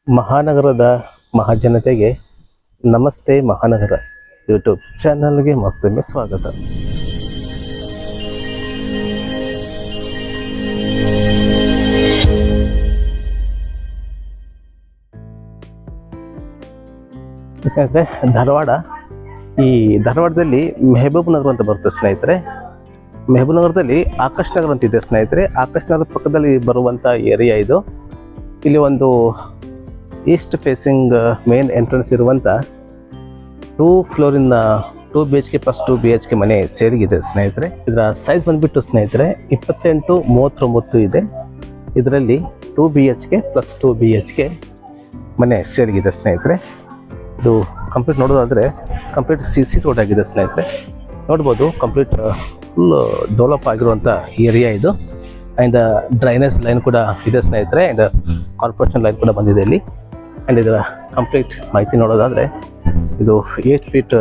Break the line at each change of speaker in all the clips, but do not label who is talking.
ಮಹಾನಗರದ ಮಹಾಜನತೆಗೆ ನಮಸ್ತೆ ಮಹಾನಗರ ಯೂಟ್ಯೂಬ್ ಚಾನಲ್ಗೆ ಮತ್ತೊಮ್ಮೆ ಸ್ವಾಗತ. ಸ್ನೇಹಿತರೆ, ಧಾರವಾಡದಲ್ಲಿ ಮೆಹಬೂಬ್ ನಗರ ಅಂತ ಬರುತ್ತೆ ಸ್ನೇಹಿತರೆ. ಮೆಹಬೂಬ್ ನಗರದಲ್ಲಿ ಆಕಾಶ್ ನಗರ ಅಂತಿದೆ ಸ್ನೇಹಿತರೆ. ಆಕಾಶ್ ನಗರ ಪಕ್ಕದಲ್ಲಿ ಬರುವಂಥ ಏರಿಯಾ ಇದು. ಇಲ್ಲಿ ಒಂದು ಈಸ್ಟ್ ಫೇಸಿಂಗ್ ಮೇನ್ ಎಂಟ್ರೆನ್ಸ್ ಇರುವಂಥ 2 ಫ್ಲೋರಿನ 2 BHK ಪ್ಲಸ್ 2 BHK ಮನೆ ಸೇರಿಗಿದೆ ಸ್ನೇಹಿತರೆ. ಇದರ ಸೈಜ್ ಬಂದುಬಿಟ್ಟು ಸ್ನೇಹಿತರೆ 28-39 ಇದೆ. ಇದರಲ್ಲಿ 2 BHK ಪ್ಲಸ್ 2 BHK ಮನೆ ಸೇರಿಗಿದೆ ಸ್ನೇಹಿತರೆ. ಇದು ಕಂಪ್ಲೀಟ್ ನೋಡೋದಾದರೆ ಕಂಪ್ಲೀಟ್ CC ರೋಡ್ ಆಗಿದೆ ಸ್ನೇಹಿತರೆ. ನೋಡ್ಬೋದು ಕಂಪ್ಲೀಟ್ ಫುಲ್ ಡೆವಲಪ್ ಆಗಿರುವಂಥ ಏರಿಯಾ ಇದು. ಆ್ಯಂಡ್ ಡ್ರೈನೇಜ್ ಲೈನ್ ಕೂಡ ಇದೆ ಸ್ನೇಹಿತರೆ. ಆ್ಯಂಡ್ ಕಾರ್ಪೊರೇಷನ್ ಲೈನ್ ಕೂಡ ಬಂದಿದೆ ಇಲ್ಲಿ. ಆ್ಯಂಡ್ ಇದರ ಕಂಪ್ಲೀಟ್ ಮಾಹಿತಿ ನೋಡೋದಾದರೆ ಇದು 8 ಫೀಟ್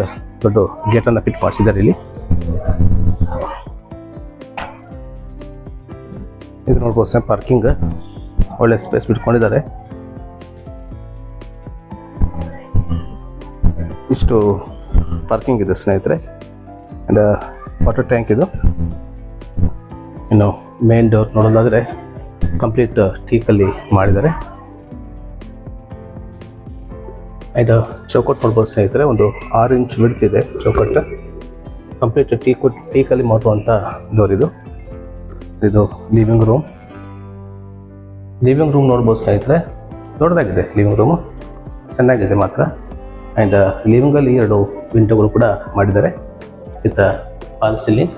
ದೊಡ್ಡ ಗೇಟನ್ನು ಫಿಟ್ ಮಾಡಿಸಿದ್ದಾರೆ ಇಲ್ಲಿ. ಇದು ನೋಡ್ಬೋದು ಪಾರ್ಕಿಂಗ್ ಒಳ್ಳೆ ಸ್ಪೇಸ್ ಬಿಟ್ಕೊಂಡಿದ್ದಾರೆ. ಇಷ್ಟು ಪಾರ್ಕಿಂಗ್ ಇದೆ ಸ್ನೇಹಿತರೆ. ಆ್ಯಂಡ್ ವಾಟರ್ ಟ್ಯಾಂಕ್ ಇದು. ಇನ್ನು ಮೇನ್ ಡೋರ್ ನೋಡೋದಾದರೆ ಕಂಪ್ಲೀಟ್ ಟೀಕಲ್ಲಿ ಮಾಡಿದ್ದಾರೆ. ಆ್ಯಂಡ್ ಚೌಕಟ್ಟು ನೋಡ್ಬೋದು ಸ್ನೇಹಿತರೆ. ಒಂದು 6 ಇಂಚ್ ವಿಡ್ತ್ ಇದೆ ಚೌಕಟ್ಟು. ಕಂಪ್ಲೀಟ್ ಟೀಕಲ್ಲಿ ಮಾಡುವಂಥ ಡೋರ್ ಇದು. ಇದು ಲಿವಿಂಗ್ ರೂಮ್ ನೋಡ್ಬೋದು ಸ್ನೇಹಿತರೆ. ದೊಡ್ಡದಾಗಿದೆ ಲಿವಿಂಗ್ ರೂಮು, ಚೆನ್ನಾಗಿದೆ ಮಾತ್ರ. ಆ್ಯಂಡ್ ಲಿವಿಂಗಲ್ಲಿ 2 ವಿಂಡೋಗಳು ಕೂಡ ಮಾಡಿದ್ದಾರೆ with fall ceiling.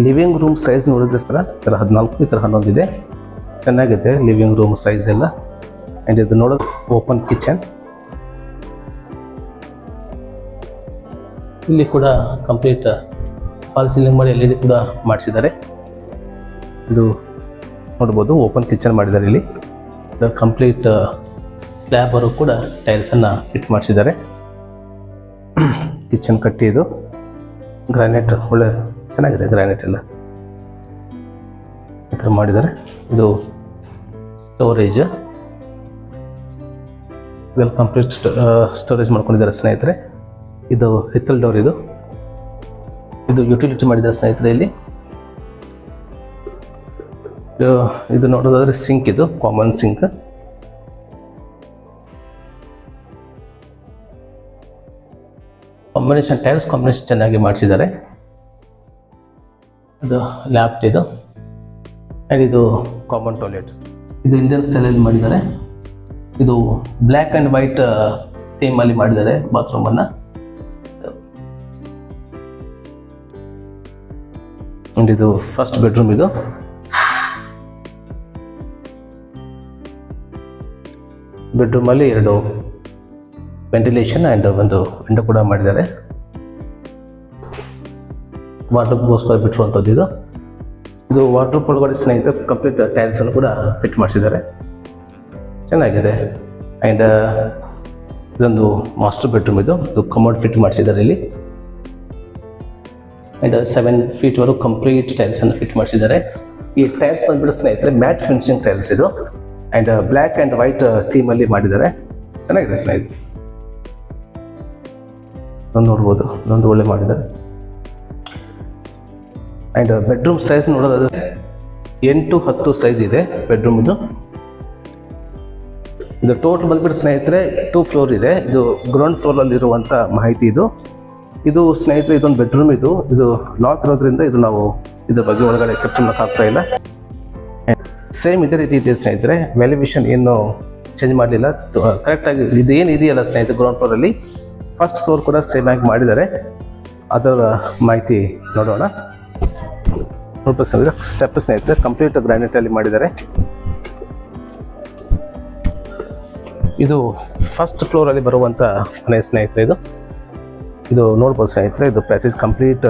Living room size ನೋಡಿದ್ರೆ ಸರ ಈ ಥರ 14 ಈ ಥರ 11 ಇದೆ. ಚೆನ್ನಾಗಿದೆ ಲಿವಿಂಗ್ ರೂಮ್ ಸೈಜ್ ಎಲ್ಲ. ಆ್ಯಂಡ್ ಇದು ನೋಡೋದು ಓಪನ್ ಕಿಚನ್. ಇಲ್ಲಿ ಕೂಡ ಕಂಪ್ಲೀಟ್ ಫಾಲ್ ಸೀಲಿಂಗ್ ಮಾಡಿ LED ಕೂಡ ಮಾಡಿಸಿದ್ದಾರೆ. ಇದು ನೋಡ್ಬೋದು ಓಪನ್ ಕಿಚನ್ ಮಾಡಿದ್ದಾರೆ ಇಲ್ಲಿ. ಕಂಪ್ಲೀಟ್ ಸ್ಲ್ಯಾಬರು ಕೂಡ ಟೈಲ್ಸನ್ನು ಫಿಟ್ ಮಾಡಿಸಿದ್ದಾರೆ. ಕಿಚನ್ ಕಟ್ಟಿ ಇದು ಗ್ರಾನೈಟ್ ಒಳ್ಳೆ ಚೆನ್ನಾಗಿದೆ. ಗ್ರಾನೈಟ್ ಎಲ್ಲ ಈ ಥರ ಮಾಡಿದ್ದಾರೆ. ಇದು ಸ್ಟೋರೇಜ್, ಇದೆಲ್ಲ ಕಂಪ್ಲೀಟ್ ಸ್ಟೋರೇಜ್ ಮಾಡ್ಕೊಂಡಿದ್ದಾರೆ ಸ್ನೇಹಿತರೆ. ಇದು ಹಿತ್ತಲ್ ಡೋರ್ ಇದು ಯುಟಿಲಿಟಿ ಮಾಡಿದ್ದಾರೆ ಸ್ನೇಹಿತರೆ ಇಲ್ಲಿ. ಇದು ನೋಡೋದಾದ್ರೆ ಸಿಂಕ್, ಇದು ಕಾಮನ್ ಸಿಂಕ್. ಟೈಲ್ಸ್ ಕಾಂಬಿನೇಷನ್ ಚೆನ್ನಾಗಿ ಮಾಡಿಸಿದ್ದಾರೆ. ಇದು ಲ್ಯಾಪ್ಟ್ ಇದು. ಆ್ಯಂಡ್ ಇದು ಕಾಮನ್ ಟಾಯ್ಲೆಟ್. ಇದು ಇಂಡಿಯನ್ ಸ್ಟೈಲಲ್ಲಿ ಮಾಡಿದ್ದಾರೆ. ಇದು ಬ್ಲ್ಯಾಕ್ ಆ್ಯಂಡ್ ವೈಟ್ ಥೀಮಲ್ಲಿ ಮಾಡಿದ್ದಾರೆ ಬಾತ್ರೂಮನ್ನು. ಆ್ಯಂಡ್ ಇದು ಫಸ್ಟ್ ಬೆಡ್ರೂಮ್ ಇದು. ಬೆಡ್ರೂಮಲ್ಲಿ 2 ವೆಂಟಿಲೇಷನ್ ಆ್ಯಂಡ್ ಒಂದು ವಿಂಡೋ ಕೂಡ ಮಾಡಿದ್ದಾರೆ. ವಾರ್ಡ್ರೋಬ್ಗೋಸ್ಕರ ಬಿಟ್ಟಿರುವಂಥದ್ದು ಇದು. ವಾರ್ಡ್ರೋಬ್ ಒಳಗಡೆ ಸ್ನೇಹಿತರೆ ಕಂಪ್ಲೀಟ್ ಟೈಲ್ಸನ್ನು ಕೂಡ ಫಿಟ್ ಮಾಡಿಸಿದ್ದಾರೆ. ಚೆನ್ನಾಗಿದೆ. ಆ್ಯಂಡ್ ಇದೊಂದು ಮಾಸ್ಟರ್ ಬೆಡ್ರೂಮ್ ಇದು ಕಮೋಡ್ ಫಿಟ್ ಮಾಡಿಸಿದ್ದಾರೆ ಇಲ್ಲಿ. ಆ್ಯಂಡ್ 7 ಫೀಟ್ವರೆಗೂ ಕಂಪ್ಲೀಟ್ ಟೈಲ್ಸನ್ನು ಫಿಟ್ ಮಾಡಿಸಿದ್ದಾರೆ. ಈ ಟೈಲ್ಸ್ ಬಂದುಬಿಟ್ಟು ಸ್ನೇಹಿತರೆ ಮ್ಯಾಟ್ ಫಿನಿಶಿಂಗ್ ಟೈಲ್ಸ್ ಇದು. ಆ್ಯಂಡ್ ಬ್ಲ್ಯಾಕ್ ಆ್ಯಂಡ್ ವೈಟ್ ಥೀಮಲ್ಲಿ ಮಾಡಿದ್ದಾರೆ. ಚೆನ್ನಾಗಿದೆ ಸ್ನೇಹಿತರೆ. ನೋಡ್ಬೋದು ಇದೊಂದು ಒಳ್ಳೆ ಮಾಡಿದ್ದಾರೆ. ಆ್ಯಂಡ್ ಬೆಡ್ರೂಮ್ ಸೈಜ್ ನೋಡೋದಾದರೆ 8-10 ಸೈಜ್ ಇದೆ ಬೆಡ್ರೂಮ್ ಇದು. ಟೋಟಲ್ ಬಂದುಬಿಟ್ಟು ಸ್ನೇಹಿತರೆ 2 ಫ್ಲೋರ್ ಇದೆ. ಇದು ಗ್ರೌಂಡ್ ಫ್ಲೋರಲ್ಲಿರುವಂಥ ಮಾಹಿತಿ ಇದು. ಇದು ಸ್ನೇಹಿತರೆ ಇದೊಂದು ಬೆಡ್ರೂಮ್ ಇದು ಲಾಕ್ ಇರೋದ್ರಿಂದ ಇದು ನಾವು ಇದ್ರ ಬಗ್ಗೆ ಒಳಗಡೆ ಖರ್ಚು ಮಾಡೋಕ್ಕಾಗ್ತಾ ಇಲ್ಲ. ಸೇಮ್ ಇದೇ ರೀತಿ ಇದೆ ಸ್ನೇಹಿತರೆ. ವ್ಯಾಲ್ಯುವೇಷನ್ ಏನು ಚೇಂಜ್ ಮಾಡಲಿಲ್ಲ. ಕರೆಕ್ಟಾಗಿ ಇದು ಏನು ಇದೆಯಲ್ಲ ಸ್ನೇಹಿತರೆ ಗ್ರೌಂಡ್ ಫ್ಲೋರಲ್ಲಿ ಫಸ್ಟ್ ಫ್ಲೋರ್ ಕೂಡ ಸೇಮ್ ಆಗಿ ಮಾಡಿದ್ದಾರೆ. ಅದರ ಮಾಹಿತಿ ನೋಡೋಣ. ಸ್ಟೆಪ್ ಸ್ನೇಹಿತರೆ ಕಂಪ್ಲೀಟ್ ಗ್ರಾನೈಟಲ್ಲಿ ಮಾಡಿದ್ದಾರೆ. ಇದು ಫಸ್ಟ್ ಫ್ಲೋರಲ್ಲಿ ಬರುವಂಥ ಮನೆ ಸ್ನೇಹಿತರೆ ಇದು ನೋಡ್ಬೋದು ಸ್ನೇಹಿತರೆ. ಇದು ಪ್ಯಾಸೇಜ್ ಕಂಪ್ಲೀಟ್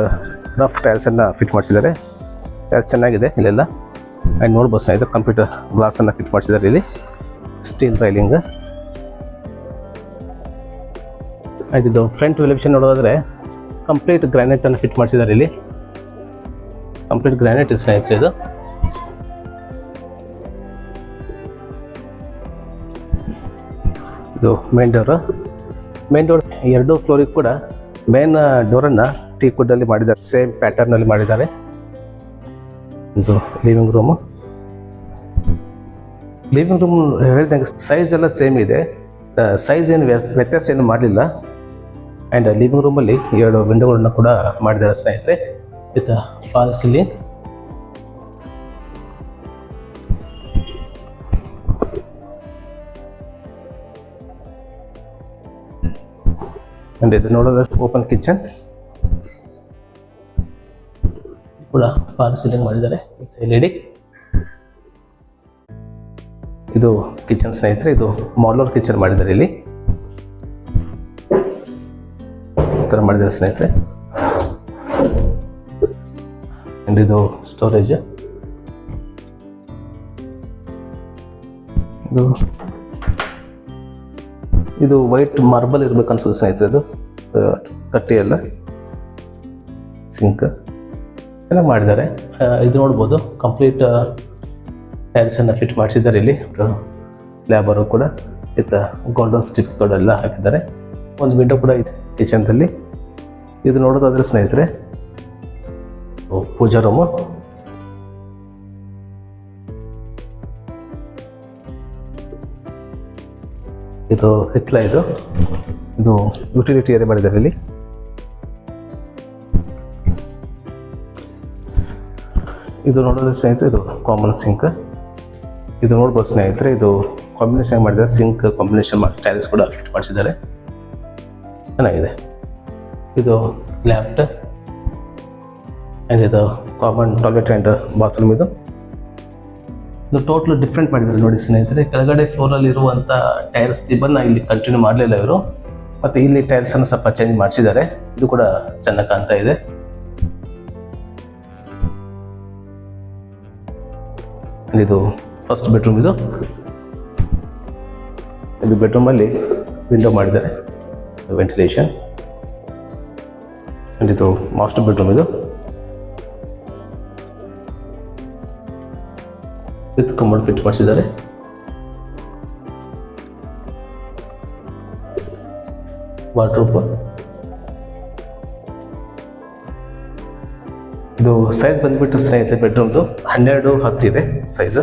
ರಫ್ ಟೈಲ್ಸನ್ನು ಫಿಟ್ ಮಾಡಿಸಿದ್ದಾರೆ. ಟೈಲ್ಸ್ ಚೆನ್ನಾಗಿದೆ ಇಲ್ಲೆಲ್ಲ. ಆ್ಯಂಡ್ ನೋಡ್ಬೋದು ಸ್ನೇಹಿತರೆ ಕಂಪ್ಲೀಟ್ ಗ್ಲಾಸನ್ನು ಫಿಟ್ ಮಾಡಿಸಿದ್ದಾರೆ ಇಲ್ಲಿ. Steel railing. ಆ್ಯಂಡ್ ಇದು ಫ್ರಂಟ್ ಎಲಿವೇಷನ್ ನೋಡೋದಾದರೆ ಕಂಪ್ಲೀಟ್ ಗ್ರಾನೈಟನ್ನು ಫಿಟ್ ಮಾಡಿಸಿದ್ದಾರೆ ಇಲ್ಲಿ. ಕಂಪ್ಲೀಟ್ ಗ್ರಾನೈಟ್ ಸ್ನೇಹಿತರೆ ಇದು. ಇದು ಮೇನ್ ಡೋರ್ ಎರಡು ಫ್ಲೋರಿಗೆ ಕೂಡ ಮೇನ್ ಡೋರನ್ನು ಟೀಕ್ ವುಡ್ಡಲ್ಲಿ ಮಾಡಿದ್ದಾರೆ, ಸೇಮ್ ಪ್ಯಾಟರ್ನಲ್ಲಿ ಮಾಡಿದ್ದಾರೆ. ಇದು ಲಿವಿಂಗ್ ರೂಮ್ ಹೇಳಿದಂಗೆ ಸೈಜ್ ಎಲ್ಲ ಸೇಮ್ ಇದೆ, ಸೈಜ್ ಏನು ವ್ಯತ್ಯಾಸ ಏನು ಮಾಡಲಿಲ್ಲ. ಆ್ಯಂಡ್ ಲಿವಿಂಗ್ ರೂಮಲ್ಲಿ 2 ವಿಂಡೋಗಳನ್ನ ಕೂಡ ಮಾಡಿದ್ದಾರೆ ಸ್ನೇಹಿತರೆ ವಿತ್ ಫಾಲ್ ಸೀಲಿಂಗ್. ಆ್ಯಂಡ್ ಇದು ನೋಡೋದು ಓಪನ್ ಕಿಚನ್ ಕೂಡ ಫಾಲ್ ಸೀಲಿಂಗ್ ಮಾಡಿದ್ದಾರೆ ವಿತ್ LED. ಇದು ಕಿಚನ್ ಸ್ನೇಹಿತರೆ, ಇದು ಮಾಡ್ಯುಲರ್ ಕಿಚನ್ ಮಾಡಿದ್ದಾರೆ ಇಲ್ಲಿ ಈ ಥರ ಮಾಡಿದ್ದಾರೆ ಸ್ನೇಹಿತರೆ. ಆ್ಯಂಡ್ ಇದು ಸ್ಟೋರೇಜ್. ಇದು ವೈಟ್ ಮಾರ್ಬಲ್ ಇರ್ಬೇಕು ಅನ್ಸುತ್ತೆ ಸ್ನೇಹಿತರೆ. ಇದು ಕಟ್ಟಿ ಎಲ್ಲ ಸಿಂಕ್ ಚೆನ್ನಾಗಿ ಮಾಡಿದ್ದಾರೆ. ಇದು ನೋಡ್ಬೋದು ಕಂಪ್ಲೀಟ್ ಟೈಲ್ಸನ್ನು ಫಿಟ್ ಮಾಡಿಸಿದ್ದಾರೆ ಇಲ್ಲಿ. ಸ್ಲ್ಯಾಬರು ಕೂಡ ವಿತ್ ಗೋಲ್ಡನ್ ಸ್ಟಿಪ್ಗಳೆಲ್ಲ ಹಾಕಿದ್ದಾರೆ. ಒಂದು ವಿಂಡೋ ಕೂಡ ಇದೆ ಕಿಚನ್ದಲ್ಲಿ. ಇದು ನೋಡೋದಾದ್ರೆ ಸ್ನೇಹಿತರೆ ಪೂಜಾ ರೂಮು. ಇದು ಹಿತ್ಲ. ಇದು ಯುಟಿಲಿಟಿ ಏರಿಯಾ ಮಾಡಿದ್ದಾರೆ ಇಲ್ಲಿ. ಇದು ನೋಡೋದ್ರೆ ಸ್ನೇಹಿತರೆ ಇದು ಕಾಮನ್ ಸಿಂಕ್. ಇದು ನೋಡ್ಬೋದು ಸ್ನೇಹಿತರೆ, ಇದು ಕಾಂಬಿನೇಷನ್ ಮಾಡಿದ್ದಾರೆ, ಸಿಂಕ್ ಕಾಂಬಿನೇಷನ್ ಮಾಡಿ ಟೈಲ್ಸ್ ಕೂಡ ಫಿಟ್ ಮಾಡಿಸಿದ್ದಾರೆ, ಚೆನ್ನಾಗಿದೆ. ಇದು ಲ್ಯಾಪ್ಟ್ ಆ್ಯಂಡ್ ಇದು ಕಾಮನ್ ಟಾಯ್ಲೆಟ್ ಆ್ಯಂಡ್ ಬಾತ್ರೂಮ್. ಇದು ಟೋಟ್ಲ್ ಡಿಫ್ರೆಂಟ್ ಮಾಡಿದ್ದಾರೆ ನೋಡಿ ಸ್ನೇಹಿತರೆ. ಕೆಳಗಡೆ ಫ್ಲೋರಲ್ಲಿ ಇರುವಂಥ ಟೈಲ್ಸ್ ದಿಬ್ಬನ್ನು ಇಲ್ಲಿ ಕಂಟಿನ್ಯೂ ಮಾಡಲಿಲ್ಲ ಇವರು, ಮತ್ತು ಇಲ್ಲಿ ಟೈಲ್ಸನ್ನು ಸ್ವಲ್ಪ ಚೇಂಜ್ ಮಾಡಿಸಿದ್ದಾರೆ. ಇದು ಕೂಡ ಚೆನ್ನಾಗಿ ಕಾಣ್ತಾ ಇದೆ. ಇದು ಫಸ್ಟ್ ಬೆಡ್ರೂಮ್. ಇದು ಬೆಡ್ರೂಮಲ್ಲಿ ವಿಂಡೋ ಮಾಡಿದ್ದಾರೆ, ವೆಂಟಿಲೇಷನ್. ಆ್ಯಂಡ್ ಇದು ಮಾಸ್ಟರ್ ಬೆಡ್ರೂಮ್. ಇದು ವಿತ್ ಕಮೋಡ್ ಫಿಟ್ ಮಾಡಿಸಿದ್ದಾರೆ. ವಾರ್ಡ್ರೋಬ್. ಇದು ಸೈಜ್ ಬಂದ್ಬಿಟ್ಟು ಸ್ನೇಹಿತರೆ ಬೆಡ್ರೂಮ್ದು 12x10 ಇದೆ ಸೈಜ್.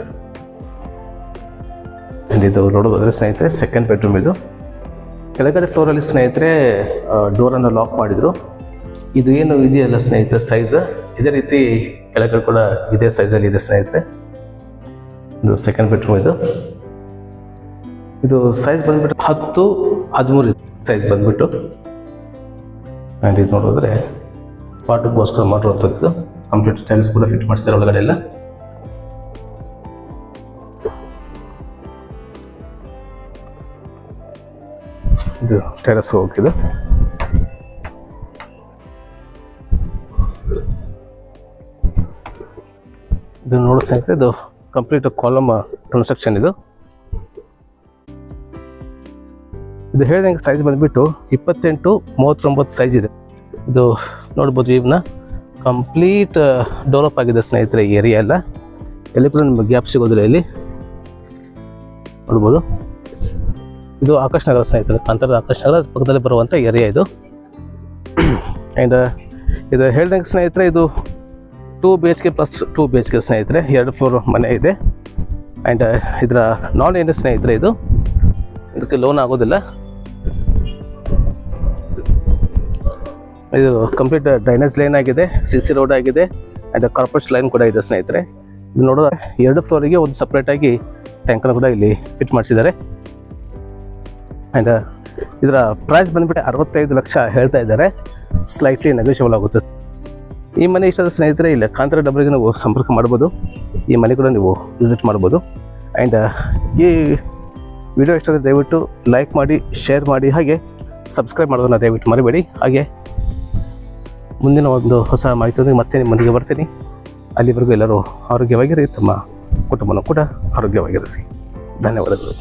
ಆ್ಯಂಡ್ ಇದು ನೋಡೋದಾದ್ರೆ ಸ್ನೇಹಿತರೆ ಸೆಕೆಂಡ್ ಬೆಡ್ರೂಮ್. ಇದು ಕೆಳಗಡೆ ಫ್ಲೋರಲ್ಲಿ ಸ್ನೇಹಿತರೆ ಡೋರನ್ನು ಲಾಕ್ ಮಾಡಿದರು. ಇದು ಏನು ಇದೆಯಲ್ಲ ಸ್ನೇಹಿತರೆ ಸೈಜ್, ಇದೇ ರೀತಿ ಕೆಳಗಡೆ ಕೂಡ ಇದೇ ಸೈಜಲ್ಲಿ ಇದೆ ಸ್ನೇಹಿತರೆ. ಇದು ಸೆಕೆಂಡ್ ಬೆಡ್ರೂಮ್. ಇದು ಸೈಜ್ ಬಂದ್ಬಿಟ್ಟು 10x13 ಸೈಜ್ ಬಂದ್ಬಿಟ್ಟು. ಆ್ಯಂಡ್ ಇದು ನೋಡಿದ್ರೆ ವಾಟರ್ಗೋಸ್ಕರ ಮಾಡಿರುವಂಥದ್ದು. ಕಂಪ್ಲೀಟ್ ಟೈಲ್ಸ್ ಕೂಡ ಫಿಟ್ ಮಾಡಿಸಿದ್ದಾರೆ ಒಳಗಡೆ ಎಲ್ಲ. ಇದು ಟೆರಸ್ ಹೋಗಿದ್ದು. ಇದು ನೋಡಿ ಸ್ನೇಹಿತರೆ, ಇದು ಕಂಪ್ಲೀಟ್ ಕಾಲಮ್ ಕನ್ಸ್ಟ್ರಕ್ಷನ್. ಇದು ಹೇಳಿದಂಗೆ ಸೈಜ್ ಬಂದುಬಿಟ್ಟು 28x39 ಸೈಜ್ ಇದೆ. ಇದು ನೋಡ್ಬೋದು, ಇವನ್ನ ಕಂಪ್ಲೀಟ್ ಡೆವಲಪ್ ಆಗಿದೆ ಸ್ನೇಹಿತರೆ ಈ ಏರಿಯಾ ಎಲ್ಲ. ಎಲ್ಲಿ ಕೂಡ ನಿಮಗೆ ಗ್ಯಾಪ್ ಸಿಗೋದಿಲ್ಲ ಇಲ್ಲಿ ನೋಡ್ಬೋದು. ಇದು ಆಕಾಶ್ ನಗರ ಸ್ನೇಹಿತರೆ, ಕಾಂತಾರ ಆಕಾಶ್ ನಗರ ಪಕ್ಕದಲ್ಲಿ ಬರುವಂಥ ಏರಿಯಾ ಇದು. ಆ್ಯಂಡ್ ಇದು ಹೇಳ್ದಂಗೆ ಸ್ನೇಹಿತರೆ, ಇದು 2 BHK ಪ್ಲಸ್ 2 BHK ಸ್ನೇಹಿತರೆ, 2 ಫ್ಲೋರ್ ಮನೆ ಇದೆ. ಆ್ಯಂಡ್ ಇದರ ನಾನ್ ಏನು ಸ್ನೇಹಿತರೆ, ಇದಕ್ಕೆ ಲೋನ್ ಆಗೋದಿಲ್ಲ. ಇದು ಕಂಪ್ಲೀಟ್ ಡ್ರೈನೇಜ್ ಲೈನ್ ಆಗಿದೆ, CC ರೋಡ್ ಆಗಿದೆ, ಆ್ಯಂಡ್ ಕಾರ್ಪೊರೇಷನ್ ಲೈನ್ ಕೂಡ ಇದೆ ಸ್ನೇಹಿತರೆ. ಇದು ನೋಡೋದು 2 ಫ್ಲೋರಿಗೆ ಒಂದು ಸಪ್ರೇಟಾಗಿ ಟ್ಯಾಂಕನ್ನು ಕೂಡ ಇಲ್ಲಿ ಫಿಟ್ ಮಾಡಿಸಿದ್ದಾರೆ. ಆ್ಯಂಡ್ ಇದರ ಪ್ರೈಸ್ ಬಂದುಬಿಟ್ಟು 65 ಲಕ್ಷ ಹೇಳ್ತಾ ಇದ್ದಾರೆ, ಸ್ಲೈಟ್ಲಿ ನೆಗೋಷಿಯಬಲ್ ಆಗುತ್ತೆ. ಈ ಮನೆ ಇಷ್ಟದ ಸ್ನೇಹಿತರೆ ಇಲ್ಲಿ ಕಾಂತಾರ ಡಬ್ರಿಗೆ ನೀವು ಸಂಪರ್ಕ ಮಾಡ್ಬೋದು, ಈ ಮನೆ ಕೂಡ ನೀವು ವಿಸಿಟ್ ಮಾಡ್ಬೋದು. ಆ್ಯಂಡ್ ಈ ವಿಡಿಯೋ ಇಷ್ಟದ ದಯವಿಟ್ಟು ಲೈಕ್ ಮಾಡಿ, ಶೇರ್ ಮಾಡಿ, ಹಾಗೆ ಸಬ್ಸ್ಕ್ರೈಬ್ ಮಾಡೋದನ್ನು ದಯವಿಟ್ಟು ಮರಿಬೇಡಿ. ಹಾಗೆ ಮುಂದಿನ ಒಂದು ಹೊಸ ಮಾಹಿತಿಯೊಂದಿಗೆ ಮತ್ತೆ ನಿಮ್ಮ ಮನೆಗೆ ಬರ್ತೀನಿ. ಅಲ್ಲಿವರೆಗೂ ಎಲ್ಲರೂ ಆರೋಗ್ಯವಾಗಿರಿ, ತಮ್ಮ ಕುಟುಂಬನೂ ಕೂಡ ಆರೋಗ್ಯವಾಗಿರಿಸಿ. ಧನ್ಯವಾದಗಳು.